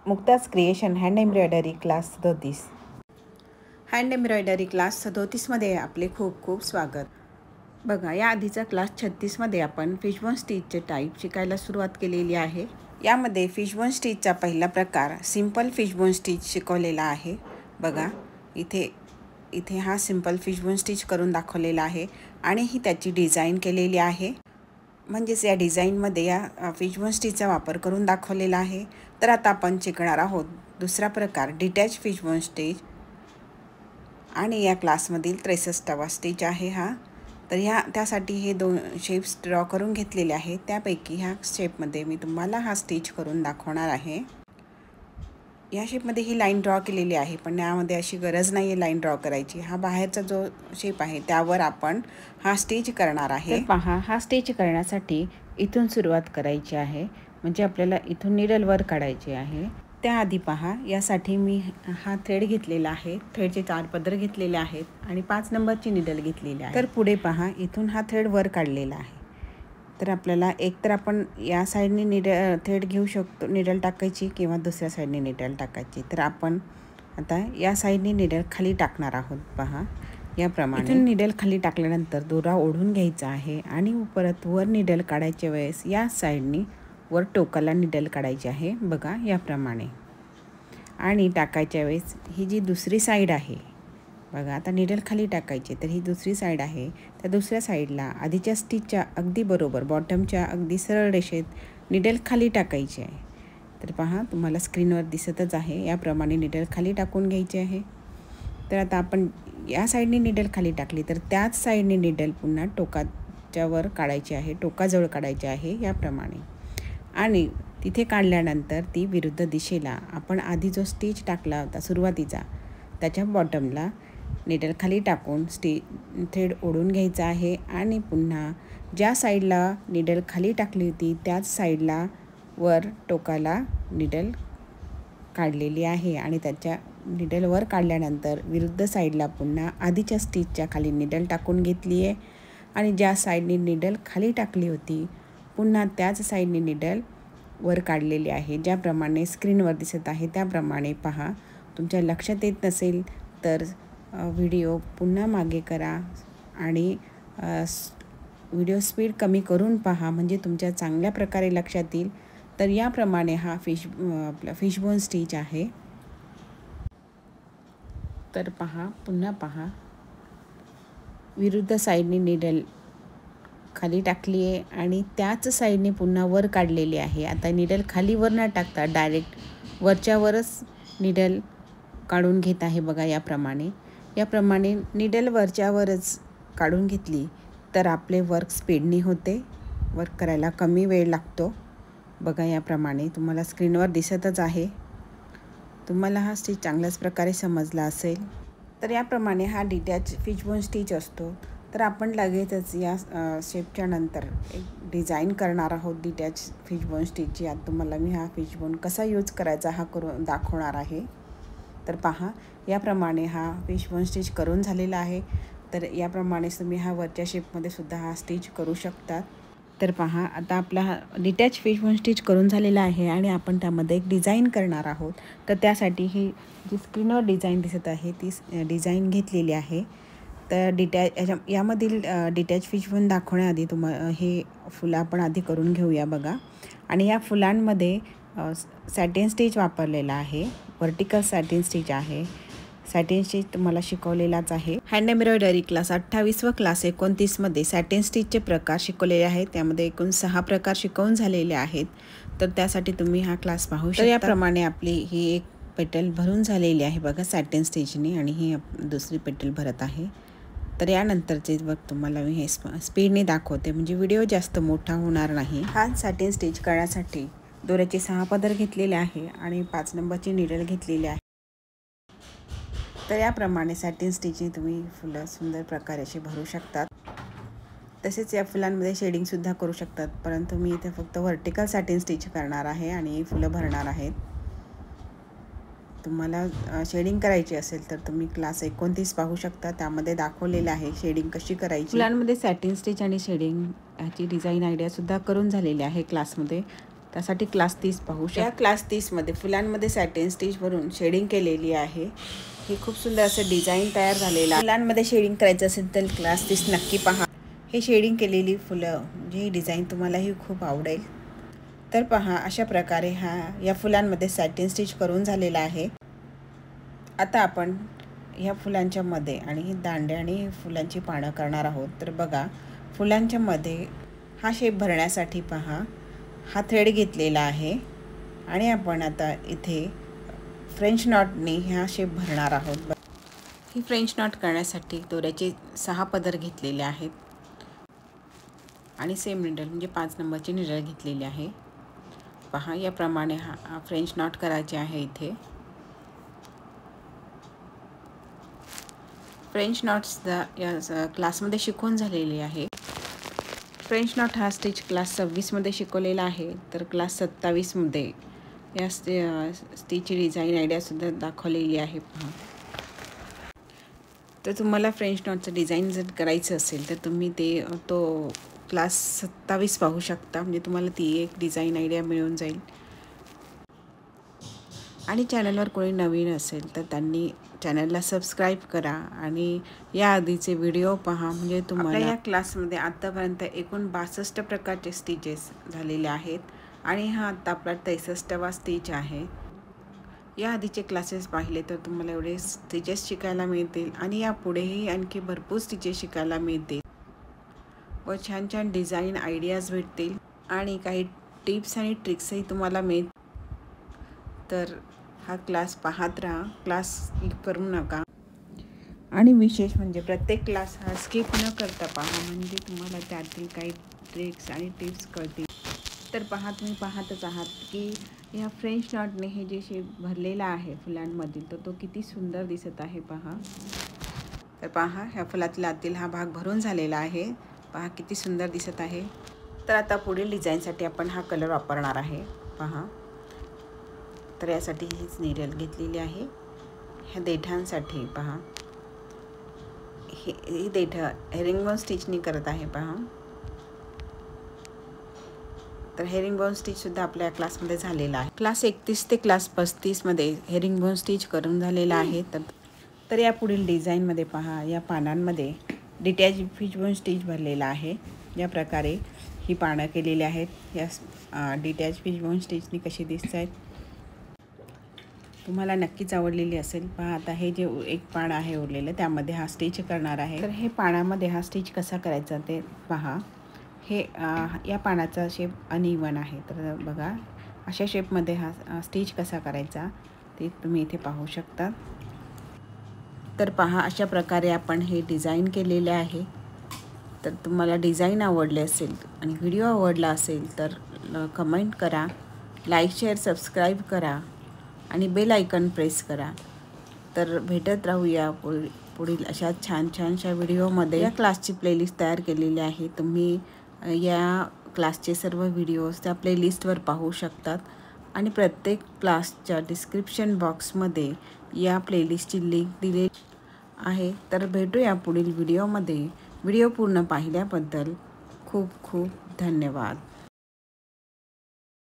मुक्ताज creation hand embroidery class 37. Hand embroidery class 37मध्ये आपले खूप खूप स्वागत. बघा, या आधीचा क्लास 36मध्ये आपण फिशबोन स्टिचचे टाईप शिकायला सुरुवात केलेली आहे. यामध्ये फिशबोन स्टिचचा पहिला प्रकार सिंपल फिशबोन स्टिच शिकवलेला आहे. बघा, इथे हा सिंपल फिशबोन स्टिच करून दाखवलेला आहे आणि ही त्याची डिझाईन केलेली आहे. म्हणजेच या डिझाईनमध्ये या फिशबोन स्टिचचा वापर करून दाखवलेला आहे. तर आता आपण शिकणार आहोत दुसरा प्रकार डिटॅच फिशबोन स्टिच आणि या क्लासमधील 63वा स्टिच आहे हा. तर त्यासाठी हे 2 शेप्स ड्रॉ करून घेतलेले आहेत. त्यापैकी ह्या शेपमध्ये मी तुम्हाला हा स्टिच करून दाखवणार आहे. या शेपमध्ये ही लाईन ड्रॉ केलेली आहे, पण यामध्ये अशी गरज नाही आहे लाईन ड्रॉ करायची. हा बाहेरचा जो शेप आहे त्यावर आपण हा स्टिच करणार आहे. तर पहा, हा स्टिच करण्यासाठी इथून सुरुवात करायची आहे. म्हणजे आपल्याला इथून नीडल वर काढायची आहे. त्याआधी पहा, यासाठी मी हा थ्रेड घेतलेला आहे. थ्रेडचे 4 पदर घेतलेले आहेत आणि 5 नंबरची नीडल घेतलेली आहे. तर पुढे पहा, इथून हा थ्रेड वर काढलेला आहे. तर आपल्याला एकतर आपण या साईडने थ्रेड घेऊ शकतो, नीडल टाकायची, किंवा दुसऱ्या साईडने नीडल टाकायची. तर आपण आता या साईडने नीडल खाली टाकणार आहोत. पहा, याप्रमाणे इथून नीडल खाली टाकल्यानंतर दोरा ओढून घ्यायचा आहे आणि परत वर नीडल काढायच्या वेळेस या साईडने वर टोकाला नीडल काढायची आहे. बघा, याप्रमाणे. आणि टाकायच्या वेळेस ही जी दुसरी साईड आहे, बघा, आता नीडल खाली टाकायची, तर ही दुसरी साईड आहे. त्या दुसऱ्या साईडला आधीच्या स्टिचच्या अगदी बरोबर बॉटमच्या अगदी सरळ रेषेत नीडल खाली टाकायची आहे. तर पहा, तुम्हाला स्क्रीनवर दिसतच आहे. याप्रमाणे नीडल खाली टाकून घ्यायची आहे. तर आता आपण या साईडने नीडल खाली टाकली तर त्याच साईडने नीडल पुन्हा टोकाच्या वर काढायची आहे, टोकाजवळ काढायची आहे याप्रमाणे. आणि तिथे काढल्यानंतर ती विरुद्ध दिशेला आपण आधी जो स्टिच टाकला होता सुरुवातीचा, त्याच्या बॉटमला नीडल खाली टाकून थ्रेड ओढून घ्यायचा आहे आणि पुन्हा ज्या साईडला नीडल खाली टाकली होती त्याच साईडला वर टोकाला नीडल काढलेली आहे. आणि त्याच्या नीडल वर काढल्यानंतर विरुद्ध साईडला पुन्हा आधीच्या स्टिचच्या खाली नीडल टाकून घेतली आहे आणि ज्या साईडने नीडल खाली टाकली होती पुन्हा त्याच साईडने नीडल वर काढलेली आहे. ज्याप्रमाणे स्क्रीनवर दिसत आहे त्याप्रमाणे पहा. तुमच्या लक्षात येत नसेल तर व्हिडिओ पुन्हा मागे करा आणि व्हिडिओ स्पीड कमी करून पहा, म्हणजे तुमच्या चांगल्या प्रकारे लक्षात येईल. तर याप्रमाणे हा आपला फिशबोन स्टिच आहे. तर पहा, पुन्हा पहा, विरुद्ध साईडने नीडल खाली टाकली आहे आणि त्याच साईडने पुन्हा वर काढलेली आहे. आता नीडल खाली वर न टाकता डायरेक्ट वरच्यावरच नीडल काढून घेत आहे. बघा, याप्रमाणे नीडल वरच्यावरच काढून घेतली तर आपले वर्क स्पीडनी होते, वर्क करायला कमी वेळ लागतो. बघा, याप्रमाणे तुम्हाला स्क्रीनवर दिसतच आहे. तुम्हाला हा स्टिच चांगल्याच प्रकारे समजला असेल. तर याप्रमाणे हा डिटॅच फिशबोन स्टिच असतो. तर आपण लगेचच या शेपच्या नंतर एक डिझाईन करणार आहोत डिटॅच फिशबोन स्टिचची. आता तुम्हाला मी हा फिशबोन कसा यूज करायचा हा करून दाखवणार आहे. तर पहा, याप्रमाणे हा फिशबोन स्टिच करून झालेला आहे. तर याप्रमाणेच तुम्ही हा वरच्या शेपमध्ये सुद्धा हा स्टिच करू शकतात. तर पहा, आता आपला हा डिटॅच फिशबोन स्टिच करून झालेला आहे आणि आपण त्यामध्ये एक डिझाईन करणार आहोत. तर त्यासाठी ही जी स्क्रीनवर डिझाईन दिसत आहे ती डिझाईन घेतलेली आहे. तर यामधील डिटॅच फिशबोन दाखवण्याआधी हे फुलं आपण आधी करून घेऊया. बघा, आणि या फुलांमध्ये सॅटिन स्टिच वापरलेला आहे. व्हर्टिकल सॅटिन स्टिच आहे. सॅटिन स्टिच तुम्हाला शिकवलेलाच आहे. हँड एम्ब्रॉयडरी क्लास 28 व क्लास 29मध्ये सॅटिन स्टिचचे प्रकार शिकवलेले आहेत. त्यामध्ये एकूण 6 प्रकार शिकवून झालेले आहेत. तर त्यासाठी तुम्ही हा क्लास पाहू शकता. याप्रमाणे आपली ही एक पेटल भरून झालेली आहे. बघा, सॅटिन स्टिचने, आणि ही दुसरी पेटल भरत आहे. तर यानंतरचे बघ तुम्हाला मी हे स्पीडने दाखवते, म्हणजे व्हिडिओ जास्त मोठा होणार नाही. हा सॅटिन स्टिच करण्यासाठी दोऱ्याचे 6 पदर घेतलेले आहे आणि 5 नंबरची नीडल घेतलेली आहे. तर याप्रमाणे सॅटिन स्टिचने तुम्ही फुलं सुंदर प्रकारे असे भरू शकतात. तसेच या फुलांमध्ये शेडिंगसुद्धा करू शकतात, परंतु मी इथे फक्त व्हर्टिकल सॅटिन स्टिच करणार आहे आणि फुलं भरणार आहेत. तुम्हाला शेडिंग करायची असेल तर तुम्ही क्लास 29 पाहू शकता. त्यामध्ये दाखवलेलं आहे शेडिंग कशी करायची. फुलांमध्ये सॅटिन स्टिच आणि शेडिंग ह्याची डिझाईन आयडियासुद्धा करून झालेली आहे क्लासमध्ये. त्यासाठी क्लास 30 पाहू शकता. या क्लास 30मध्ये फुलांमध्ये सॅटिन स्टिच भरून शेडिंग केलेली आहे. ही खूप सुंदर असं डिझाईन तयार झालेलं आहे. फुलांमध्ये शेडिंग करायचं असेल तर क्लास 30 नक्की पहा. हे शेडिंग केलेली फुलं म्हणजे ही डिझाईन तुम्हालाही खूप आवडेल. तर पहा, अशा प्रकारे या फुलांमध्ये सॅटिन स्टिच करून झालेला आहे. आता आपण ह्या फुलांच्या मध्ये आणि दांडे आणि फुलांची पानं करणार आहोत. तर बघा, फुलांच्या मध्ये हा शेप भरण्यासाठी पहा, हा थ्रेड घेतलेला आहे आणि आपण आता इथे फ्रेंच नॉटने हा शेप भरणार आहोत. ही फ्रेंच नॉट करण्यासाठी दोऱ्याचे 6 पदर घेतलेले आहेत आणि सेम निडल म्हणजे 5 नंबरची निडल घेतलेली आहे. पहा, याप्रमाणे हा फ्रेंच नॉट करायचे आहे. इथे फ्रेंच नॉट्स या क्लासमध्ये शिकवून झालेली आहे. फ्रेंच नॉट हा स्टिच क्लास 26मध्ये शिकवलेला आहे. तर क्लास 27मध्ये या स्टिचची डिझाईन आयडियासुद्धा दाखवलेली आहे. पहा, तर तुम्हाला फ्रेंच नॉटचं डिझाईन जर करायचं असेल तर तुम्ही तो क्लास 27 पाहू शकता. म्हणजे तुम्हाला ती एक डिझाईन आयडिया मिळून जाईल. आणि चॅनलवर कोणी नवीन असेल तर त्यांनी चॅनलला सबस्क्राईब करा आणि या आधीचे व्हिडिओ पहा. म्हणजे तुम्हाला या क्लासमध्ये आत्तापर्यंत एकूण 62 प्रकारचे स्टिचेस झालेले आहेत आणि हा आत्ता आपला 63वा स्टिच आहे. या आधीचे क्लासेस पाहिले तर तुम्हाला एवढे स्टिचेस शिकायला मिळतील आणि यापुढेही आणखी भरपूर स्टिचेस शिकायला मिळतील व छान छान डिझाईन आयडियाज भेटतील आणि काही टिप्स आणि ट्रिक्सही तुम्हाला मिळतील. तर हा क्लास पाहत राहा, क्लास स्किप करू नका आणि विशेष म्हणजे प्रत्येक क्लास हा स्किप न करता पहा, म्हणजे तुम्हाला त्यातील काही ट्रिक्स आणि टिप्स कळतील. तर पहा, तुम्ही पाहतच आहात की ह्या फ्रेंच नॉटने हे जे शेप भरलेला आहे फुलांमधील तो किती सुंदर दिसत आहे. पहा, तर पहा, ह्या फुलातला आतील हा भाग भरून झालेला आहे. पहा किती सुंदर दिसत आहे. तर आता पुढील डिझाईनसाठी आपण हा कलर वापरणार आहे. पहा, तर यासाठी हीच निडल घेतलेली आहे. ह्या देठांसाठी पहा, ही देठं हेरिंगबोन स्टिचनी करत आहे. पहा, तर हेरिंगबोन स्टिचसुद्धा आपल्या क्लासमध्ये झालेला आहे. क्लास 31 ते क्लास 35मध्ये हेरिंगबोन स्टिच करून झालेला आहे. तर या पुढील डिझाईनमध्ये पहा, या पानांमध्ये डिटॅच फिशबोन स्टिच भरलेला आहे. या प्रकारे ही पानं केलेली आहेत. या डिटॅच फिशबोन स्टिचनी कशी दिसत आहेत तुम्हाला नक्कीच आवडलेली असेल. पहा, आता हे जे एक पान आहे उरलेलं त्यामध्ये हा स्टिच करणार आहे. तर हे पानामध्ये हा स्टिच कसा करायचा ते पहा. हे या पानाचा शेप अनइवन आहे. तर बघा, अशा शेपमध्ये हा स्टिच कसा करायचा ते तुम्ही इथे पाहू शकता. तर पहा, अशा प्रकारे आपण हे डिझाईन केलेले आहे. तर तुम्हाला डिझाईन आवडले असेल आणि व्हिडिओ आवडला असेल तर कमेंट करा, लाईक शेअर सबस्क्राईब करा आणि बेल आयकॉन प्रेस करा. तर भेटत राहूया पुढील अशा छान छानशा व्हिडिओमध्ये. या क्लासची प्लेलिस्ट तयार केलेली आहे. तुम्ही या क्लासचे सर्व व्हिडिओज त्या प्लेलिस्टवर पाहू शकतात आणि प्रत्येक क्लासच्या डिस्क्रिप्शन बॉक्समध्ये या प्लेलिस्टची लिंक दिलेली आहे. तर भेटूया पुढील व्हिडिओमध्ये. व्हिडिओ पूर्ण पाहिल्याबद्दल खूप खूप धन्यवाद.